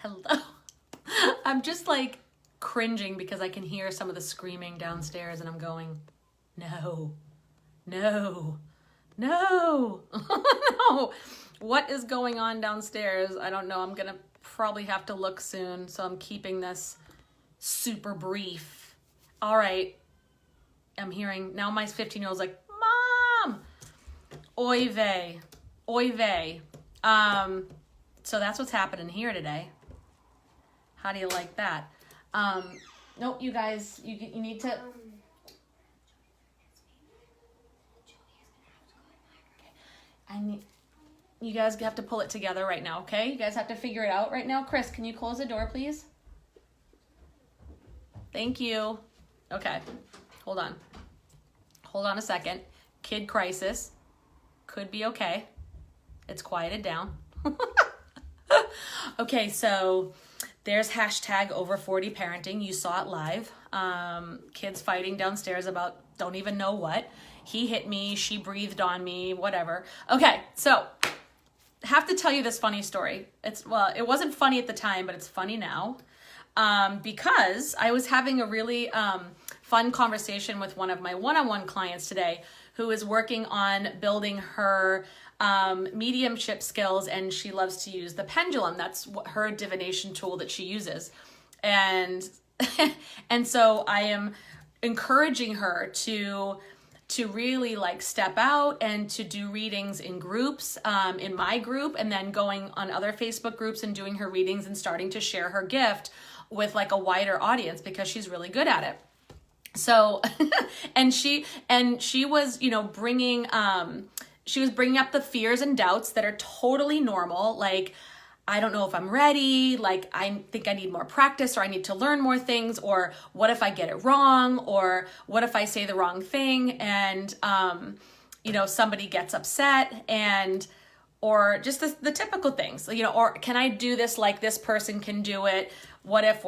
Hello. I'm just like cringing because I can hear some of the screaming downstairs and I'm going, no, no, no, no. What is going on downstairs? I don't know. I'm going to probably have to look soon. So I'm keeping this super brief. All right. I'm hearing now my 15-year-old's like, Mom, oy vey, oy vey. So that's what's happening here today. How do you like that? Nope, you guys, you need to. You guys have to pull it together right now, okay? You guys have to figure it out right now. Chris, can you close the door, please? Thank you. Okay, hold on. Hold on a second. Kid crisis. Could be okay. It's quieted down. Okay, so there's hashtag over 40 parenting. You saw it live. Kids fighting downstairs about don't even know what. He hit me, she breathed on me, whatever. Okay, so have to tell you this funny story. It wasn't funny at the time, but it's funny now. Because I was having a really fun conversation with one of my one-on-one clients today who is working on building her mediumship skills, and she loves to use the pendulum. That's her divination tool that she uses. And and so I am encouraging her to really like step out and to do readings in groups, in my group, and then going on other Facebook groups and doing her readings and starting to share her gift with like a wider audience because she's really good at it. So, and she was, bringing up the fears and doubts that are totally normal. Like, I don't know if I'm ready. Like, I think I need more practice, or I need to learn more things, or what if I get it wrong, or what if I say the wrong thing and, somebody gets upset, and or just the typical things, or can I do this like this person can do it? What if?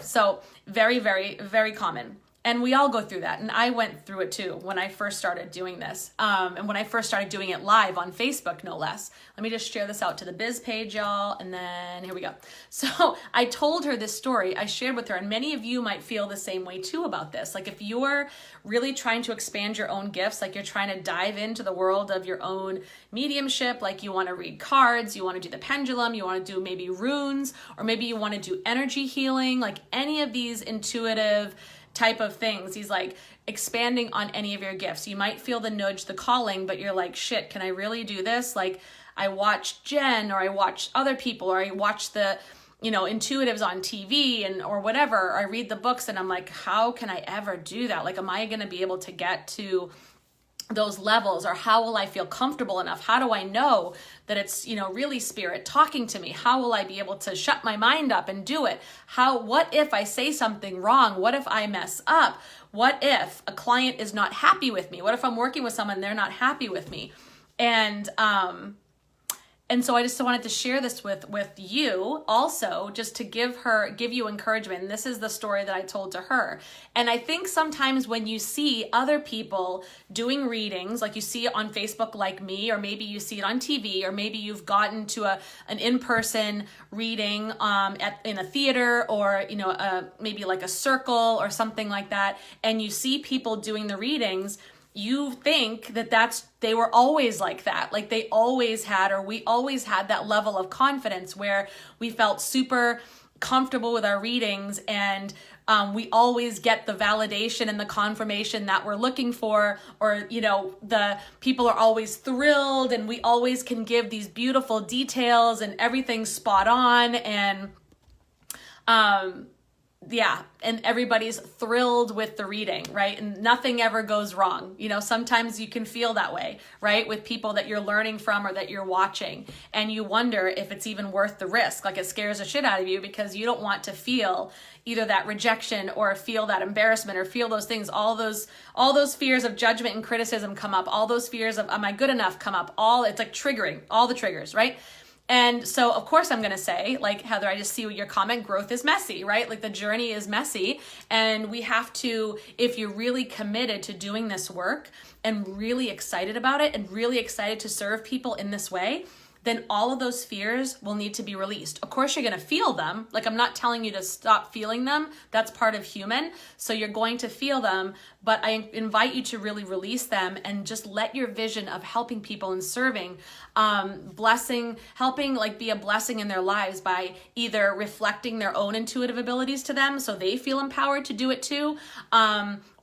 So very, very, very common. And we all go through that. And I went through it too when I first started doing this. And when I first started doing it live on Facebook, no less. Let me just share this out to the biz page, y'all. And then here we go. So I told her this story. I shared with her. And many of you might feel the same way too about this. Like if you're really trying to expand your own gifts, like you're trying to dive into the world of your own mediumship, like you want to read cards, you want to do the pendulum, you want to do maybe runes, or maybe you want to do energy healing, like any of these intuitive type of things. He's like expanding on any of your gifts. You might feel the nudge, the calling, but you're like, shit, can I really do this? Like I watch Jen, or I watch other people, or I watch the, intuitives on TV or whatever, or I read the books and I'm like, how can I ever do that? Like, am I going to be able to get to those levels, or how will I feel comfortable enough? How do I know that it's, really spirit talking to me? How will I be able to shut my mind up and do it? What if I say something wrong? What if I mess up? What if a client is not happy with me? What if I'm working with someone, they're not happy with me? And so I just wanted to share this with you also, just to give you encouragement. And this is the story that I told to her. And I think sometimes when you see other people doing readings, like you see it on Facebook like me, or maybe you see it on TV, or maybe you've gotten to an in-person reading in a theater, or maybe like a circle or something like that, and you see people doing the readings, you think that they were always like that. Like they always had, or we always had that level of confidence where we felt super comfortable with our readings, and we always get the validation and the confirmation that we're looking for, or, the people are always thrilled, and we always can give these beautiful details and everything's spot on. And, and everybody's thrilled with the reading, right? And nothing ever goes wrong. Sometimes you can feel that way, right? With people that you're learning from or that you're watching, and you wonder if it's even worth the risk. Like it scares the shit out of you because you don't want to feel either that rejection or feel that embarrassment or feel those things. All those fears of judgment and criticism come up. All those fears of, am I good enough, come up. It's like triggering, all the triggers, right? And so, of course, I'm going to say, like, Heather, I just see your comment, growth is messy, right? Like the journey is messy, and we have to, if you're really committed to doing this work and really excited about it and really excited to serve people in this way, then all of those fears will need to be released. Of course, you're going to feel them. Like, I'm not telling you to stop feeling them. That's part of human. So you're going to feel them, but I invite you to really release them and just let your vision of helping people and serving, helping like be a blessing in their lives by either reflecting their own intuitive abilities to them so they feel empowered to do it too.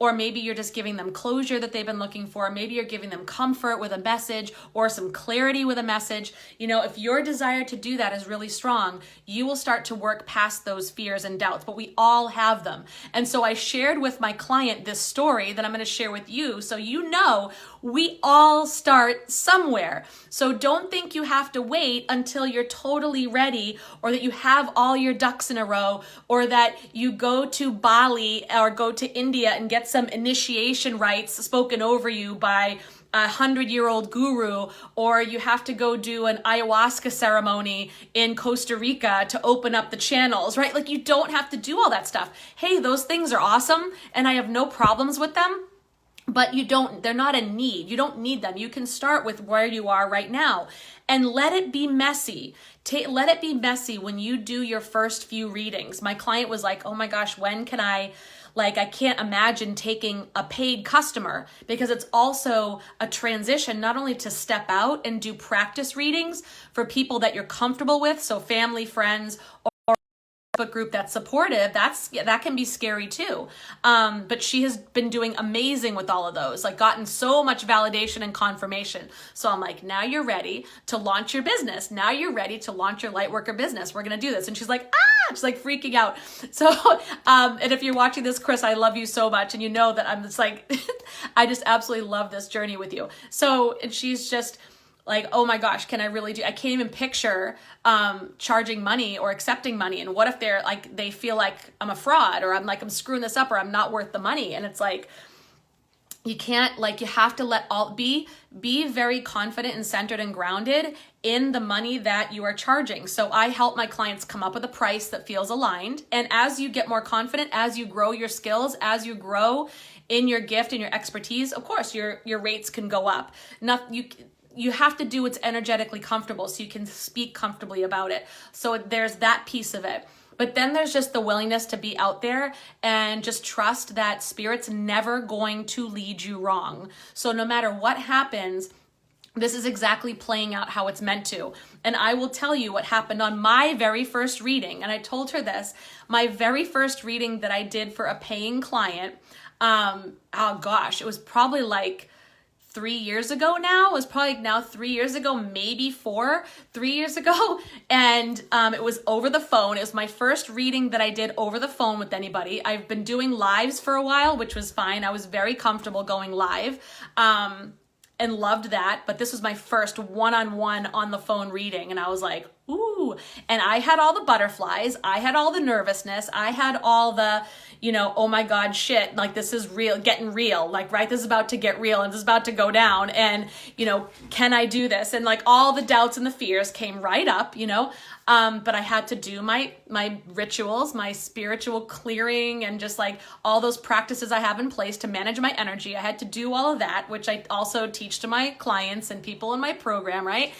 Or maybe you're just giving them closure that they've been looking for. Maybe you're giving them comfort with a message or some clarity with a message. You know, if your desire to do that is really strong, you will start to work past those fears and doubts, but we all have them. And so I shared with my client this story that I'm going to share with you. So you know, we all start somewhere. So don't think you have to wait until you're totally ready, or that you have all your ducks in a row, or that you go to Bali or go to India and get some initiation rites spoken over you by a 100-year-old guru, or you have to go do an ayahuasca ceremony in Costa Rica to open up the channels, right? Like, you don't have to do all that stuff. Hey, those things are awesome and I have no problems with them, but they're not a need. You don't need them. You can start with where you are right now and let it be messy. Let it be messy when you do your first few readings. My client was like, oh my gosh, when can I can't imagine taking a paid customer, because it's also a transition, not only to step out and do practice readings for people that you're comfortable with, so family, friends, or Facebook group that's supportive, that can be scary too. But she has been doing amazing with all of those, like gotten so much validation and confirmation. So I'm like, now you're ready to launch your business. Now you're ready to launch your Lightworker business. We're going to do this. And she's like, she's like freaking out. So, and if you're watching this, Chris, I love you so much. And you know that I'm just like, I just absolutely love this journey with you. So, and she's just like, oh my gosh, can I really I can't even picture charging money or accepting money. And what if they're like, they feel like I'm a fraud, or I'm screwing this up, or I'm not worth the money. And it's like, you can't, you have to be very confident and centered and grounded in the money that you are charging. So I help my clients come up with a price that feels aligned. And as you get more confident, as you grow your skills, as you grow in your gift and your expertise, of course, your rates can go up. You have to do what's energetically comfortable so you can speak comfortably about it. So there's that piece of it. But then there's just the willingness to be out there and just trust that Spirit's never going to lead you wrong. So no matter what happens, this is exactly playing out how it's meant to. And I will tell you what happened on my very first reading. And I told her this, my very first reading that I did for a paying client, it was probably 3 years ago now. It was probably now 3 years ago, maybe 3 years ago. And it was over the phone. It was my first reading that I did over the phone with anybody. I've been doing lives for a while, which was fine. I was very comfortable going live and loved that. But this was my first one-on-one on the phone reading. And I was like, ooh. And I had all the butterflies. I had all the nervousness. I had all the, oh my God, shit. Like, this is real, getting real. Right, this is about to get real and this is about to go down. And, can I do this? And all the doubts and the fears came right up, but I had to do my rituals, my spiritual clearing, and just all those practices I have in place to manage my energy. I had to do all of that, which I also teach to my clients and people in my program, right?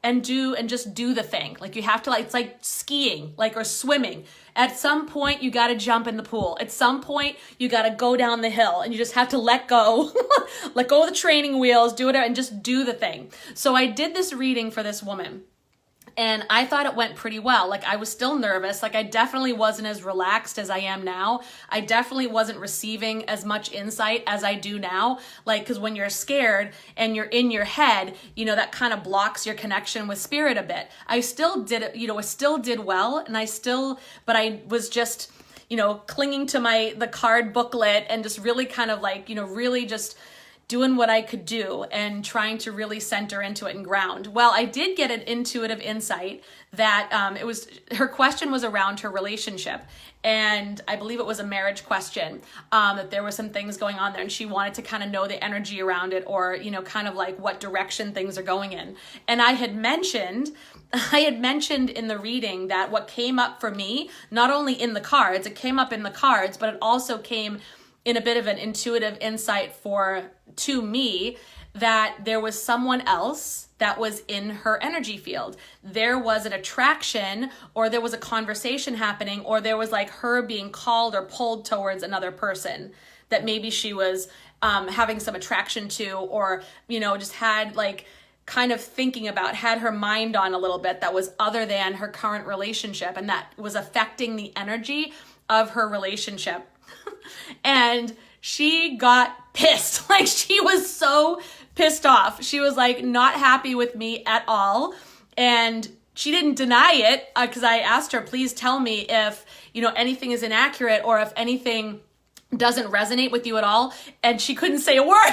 And just do the thing. You have to, it's like skiing, or swimming. At some point, you got to jump in the pool. At some point, you got to go down the hill, and you just have to let go, let go of the training wheels, do it, and just do the thing. So I did this reading for this woman, and I thought it went pretty well. I was still nervous. I definitely wasn't as relaxed as I am now. I definitely wasn't receiving as much insight as I do now. Because when you're scared and you're in your head, that kind of blocks your connection with Spirit a bit. I still did it, I still did well. And but I was just, clinging to the card booklet and just really kind of really just doing what I could do and trying to really center into it and ground. Well, I did get an intuitive insight that her question was around her relationship. And I believe it was a marriage question, that there were some things going on there and she wanted to kind of know the energy around it, or, kind of what direction things are going in. And I had mentioned in the reading that what came up for me, not only in the cards, it came up in the cards, but it also came in a bit of an intuitive insight to me, that there was someone else that was in her energy field. There was an attraction, or there was a conversation happening, or there was like her being called or pulled towards another person that maybe she was having some attraction to, or, you know, just had like kind of thinking about, had her mind on a little bit that was other than her current relationship, and that was affecting the energy of her relationship. And she got pissed. Like, she was so pissed off. She was like not happy with me at all. And she didn't deny it, because I asked her, please tell me if, you know, anything is inaccurate or if anything doesn't resonate with you at all. And she couldn't say a word.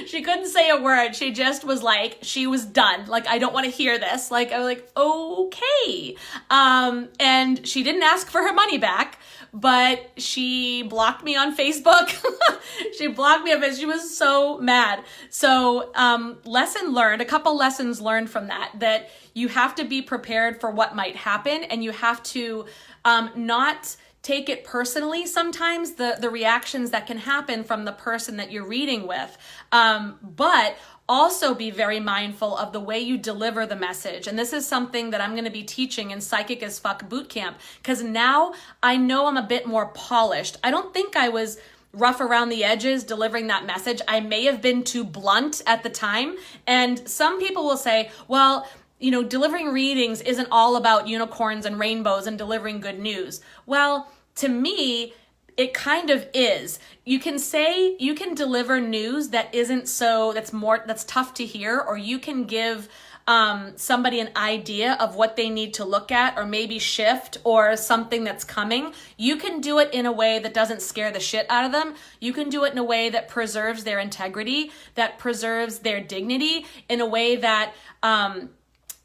she couldn't say a word. She just was like, she was done. Like, I don't want to hear this. Like, I was like, okay. And she didn't ask for her money back, but she blocked me on Facebook. She blocked me on Facebook. She was so mad. So, lesson learned, a couple lessons learned from that you have to be prepared for what might happen, and you have to, not take it personally sometimes, the reactions that can happen from the person that you're reading with, but also be very mindful of the way you deliver the message. And this is something that I'm going to be teaching in Psychic as Fuck Bootcamp, because now I know I'm a bit more polished. I don't think I was rough around the edges delivering that message. I may have been too blunt at the time. And some people will say, well, you know, delivering readings isn't all about unicorns and rainbows and delivering good news. Well, to me, it kind of is. You can say, you can deliver news that isn't so, that's tough to hear, or you can give somebody an idea of what they need to look at, or maybe shift, or something that's coming. You can do it in a way that doesn't scare the shit out of them. You can do it in a way that preserves their integrity, that preserves their dignity, in a way that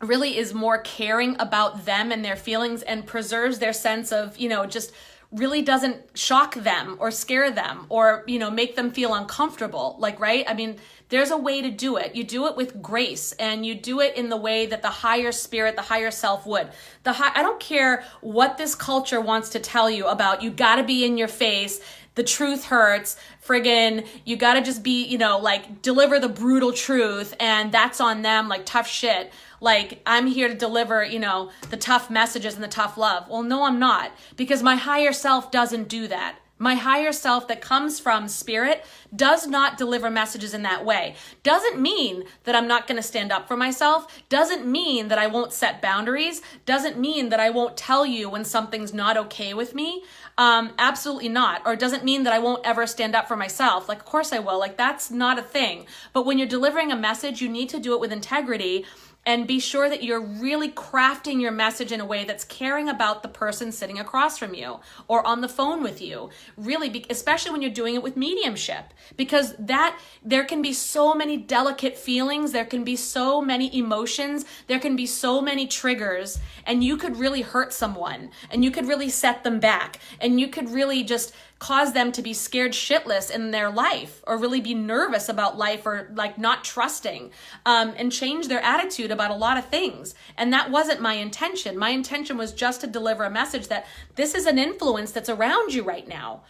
really is more caring about them and their feelings, and preserves their sense of, you know, just really doesn't shock them or scare them, or, you know, make them feel uncomfortable. Like, right? I mean, there's a way to do it. You do it with grace, and you do it in the way that the higher spirit, the higher self would. I don't care what this culture wants to tell you about, you gotta be in your face, the truth hurts, friggin', you gotta just be, you know, like, deliver the brutal truth, and that's on them, like, tough shit. Like, I'm here to deliver, you know, the tough messages and the tough love. Well, no, I'm not, because my higher self doesn't do that. My higher self that comes from spirit does not deliver messages in that way. Doesn't mean that I'm not going to stand up for myself. Doesn't mean that I won't set boundaries. Doesn't mean that I won't tell you when something's not okay with me. Absolutely not. Or doesn't mean that I won't ever stand up for myself. Like, of course I will. Like, that's not a thing. But when you're delivering a message, you need to do it with integrity, and be sure that you're really crafting your message in a way that's caring about the person sitting across from you or on the phone with you. Really, especially when you're doing it with mediumship, because there can be so many delicate feelings, there can be so many emotions, there can be so many triggers, and you could really hurt someone, and you could really set them back, and you could really just cause them to be scared shitless in their life, or really be nervous about life, or like not trusting, and change their attitude about a lot of things. And that wasn't my intention. My intention was just to deliver a message that this is an influence that's around you right now,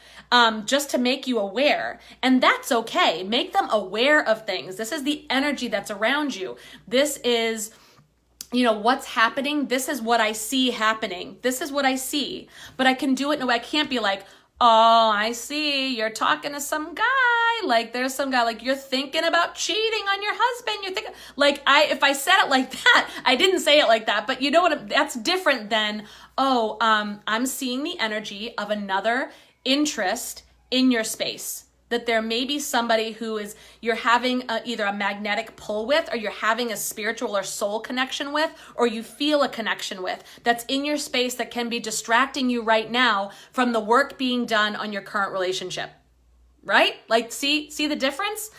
just to make you aware. And that's okay. Make them aware of things. This is the energy that's around you. This is, you know, what's happening. This is what I see happening. This is what I see. But I can do it in a way, I can't be like, oh, I see, you're talking to some guy, like there's some guy, like you're thinking about cheating on your husband, you're thinking, like, if I said it like that, I didn't say it like that, but you know what, that's different than, oh, I'm seeing the energy of another interest in your space. That there may be somebody who is, you're having either a magnetic pull with, or you're having a spiritual or soul connection with, or you feel a connection with, that's in your space that can be distracting you right now from the work being done on your current relationship. Right? Like, see the difference?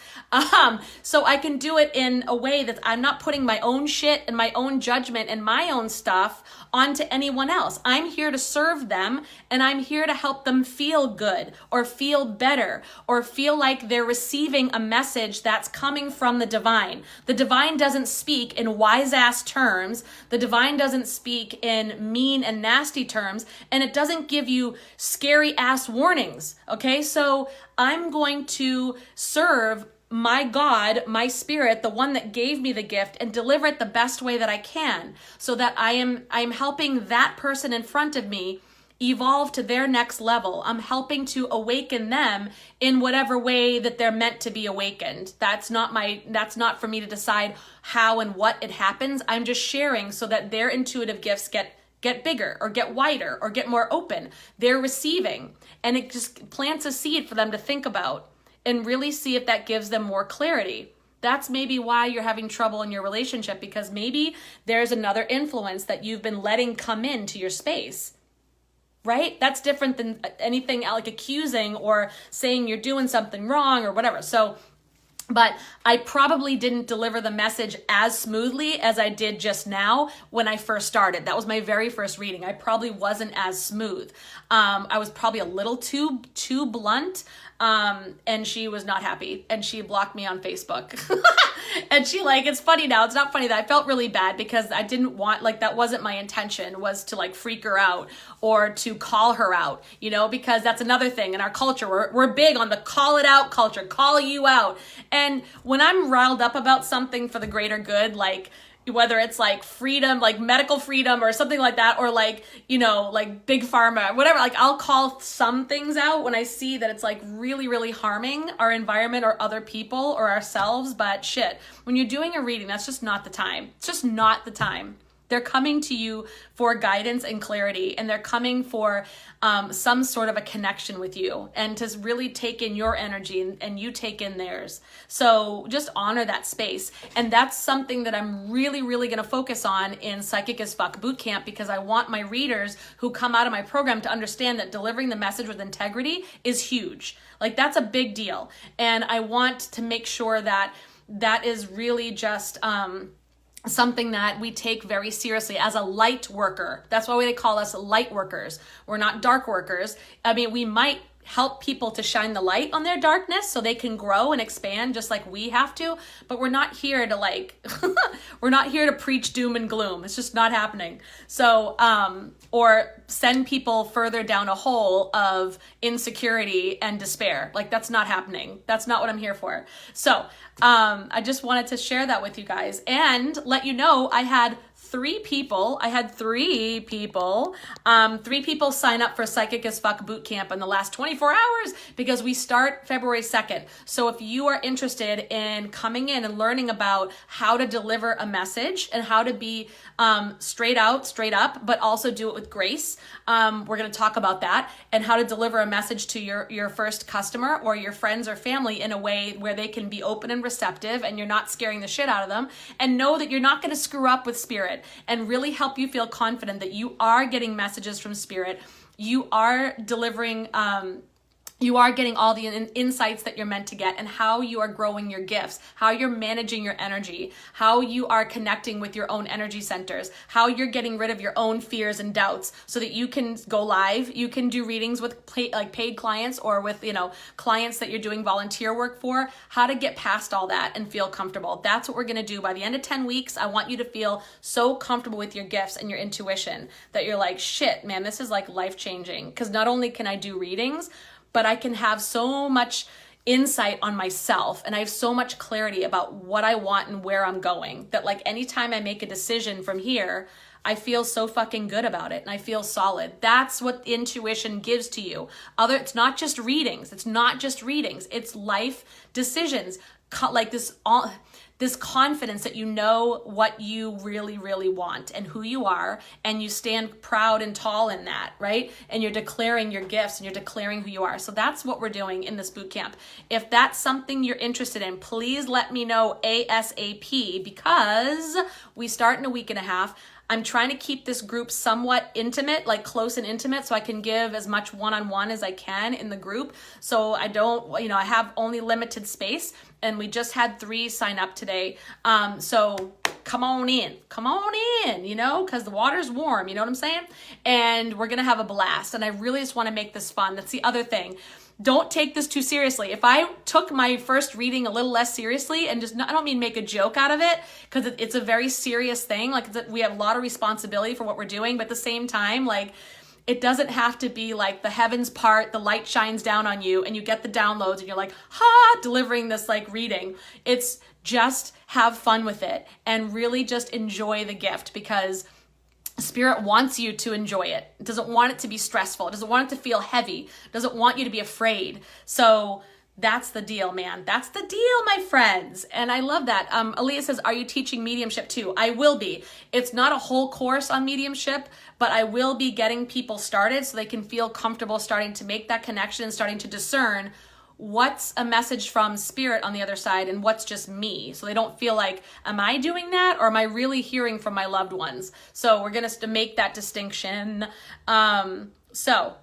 So I can do it in a way that I'm not putting my own shit and my own judgment and my own stuff onto anyone else. I'm here to serve them, and I'm here to help them feel good, or feel better, or feel like they're receiving a message that's coming from the divine. The divine doesn't speak in wise ass terms. The divine doesn't speak in mean and nasty terms, and it doesn't give you scary ass warnings. Okay? So I'm going to serve my God, my spirit, the one that gave me the gift, and deliver it the best way that I can, so that I'm helping that person in front of me evolve to their next level. I'm helping to awaken them in whatever way that they're meant to be awakened. That's not for me to decide how and what it happens. I'm just sharing so that their intuitive gifts get bigger or get wider or get more open. They're receiving, and it just plants a seed for them to think about and really see if that gives them more clarity. That's maybe why you're having trouble in your relationship, because maybe there's another influence that you've been letting come into your space, right? That's different than anything like accusing or saying you're doing something wrong or whatever. But I probably didn't deliver the message as smoothly as I did just now when I first started. That was my very first reading. I probably wasn't as smooth. I was probably a little too blunt. And she was not happy, and she blocked me on Facebook. And it's funny now. It's not funny that I felt really bad, because I didn't want, that wasn't my intention, was to freak her out or to call her out, because that's another thing in our culture. We're big on the call it out culture, call you out. And when I'm riled up about something for the greater good, whether it's freedom, medical freedom or something like that, or big pharma, whatever, I'll call some things out when I see that it's really, really harming our environment or other people or ourselves. But shit, when you're doing a reading, that's just not the time. It's just not the time. They're coming to you for guidance and clarity, and they're coming for some sort of a connection with you, and to really take in your energy and you take in theirs. So just honor that space. And that's something that I'm really, really going to focus on in Psychic as Fuck Bootcamp, because I want my readers who come out of my program to understand that delivering the message with integrity is huge. That's a big deal. And I want to make sure that that is really just something that we take very seriously as a light worker. That's why they call us light workers. We're not dark workers. I mean, we might help people to shine the light on their darkness so they can grow and expand just like we have to, but we're not here to we're not here to preach doom and gloom. It's just not happening. So, or send people further down a hole of insecurity and despair. That's not happening. That's not what I'm here for. So, I just wanted to share that with you guys and let you know I had three people sign up for Psychic as Fuck Bootcamp in the last 24 hours, because we start February 2nd. So if you are interested in coming in and learning about how to deliver a message and how to be straight up, but also do it with grace, we're going to talk about that, and how to deliver a message to your first customer or your friends or family in a way where they can be open and receptive, and you're not scaring the shit out of them, and know that you're not going to screw up with spirit, and really help you feel confident that you are getting messages from spirit. You are delivering, you are getting all the insights that you're meant to get, and how you are growing your gifts, how you're managing your energy, how you are connecting with your own energy centers, how you're getting rid of your own fears and doubts so that you can go live. You can do readings with paid clients, or with, clients that you're doing volunteer work for, how to get past all that and feel comfortable. That's what we're going to do by the end of 10 weeks. I want you to feel so comfortable with your gifts and your intuition that you're like, shit, man, this is life-changing. Because not only can I do readings, but I can have so much insight on myself, and I have so much clarity about what I want and where I'm going, that anytime I make a decision from here, I feel so fucking good about it, and I feel solid. That's what intuition gives to you. It's not just readings. It's life decisions. This confidence that you know what you really, really want and who you are, and you stand proud and tall in that, right? And you're declaring your gifts, and you're declaring who you are. So that's what we're doing in this boot camp. If that's something you're interested in, please let me know ASAP, because we start in a week and a half. I'm trying to keep this group somewhat intimate, close and intimate, so I can give as much one-on-one as I can in the group. So I don't, I have only limited space, and we just had 3 sign up today. So come on in, because the water's warm, you know what I'm saying? And we're going to have a blast. And I really just want to make this fun. That's the other thing. Don't take this too seriously. If I took my first reading a little less seriously, and I don't mean make a joke out of it, because it's a very serious thing. We have a lot of responsibility for what we're doing, but at the same time, It doesn't have to be like the heavens part, the light shines down on you and you get the downloads and you're like, ha, delivering this like reading. It's just have fun with it and really just enjoy the gift, because Spirit wants you to enjoy it. It doesn't want it to be stressful. It doesn't want it to feel heavy. It doesn't want you to be afraid. So that's the deal, man. That's the deal, my friends. And I love that. Aaliyah says, are you teaching mediumship too? I will be. It's not a whole course on mediumship, but I will be getting people started so they can feel comfortable starting to make that connection and starting to discern what's a message from Spirit on the other side and what's just me. So they don't feel like, am I doing that or am I really hearing from my loved ones? So we're going to make that distinction. So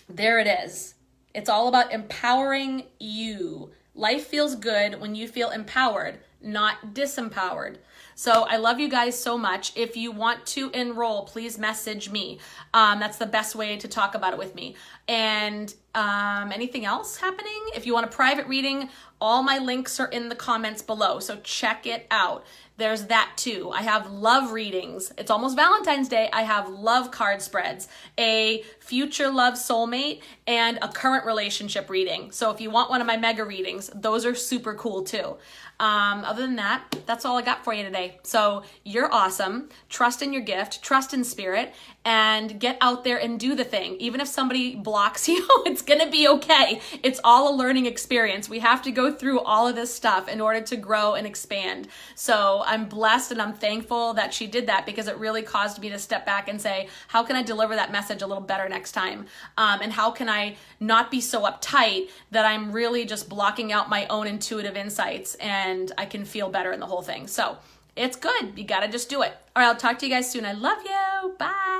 there it is. It's all about empowering you. Life feels good when you feel empowered, not disempowered. So I love you guys so much. If you want to enroll, please message me. That's the best way to talk about it with me. And anything else happening? If you want a private reading, all my links are in the comments below. So check it out. There's that too. I have love readings. It's almost Valentine's Day. I have love card spreads, a future love soulmate, and a current relationship reading. So if you want one of my mega readings, those are super cool too. Other than that, that's all I got for you today. So you're awesome. Trust in your gift, trust in Spirit, and get out there and do the thing. Even if somebody blocks you, it's going to be okay. It's all a learning experience. We have to go through all of this stuff in order to grow and expand. So I'm blessed and I'm thankful that she did that, because it really caused me to step back and say, how can I deliver that message a little better next time? And how can I not be so uptight that I'm really just blocking out my own intuitive insights and I can feel better in the whole thing. So it's good. You got to just do it. All right, I'll talk to you guys soon. I love you. Bye.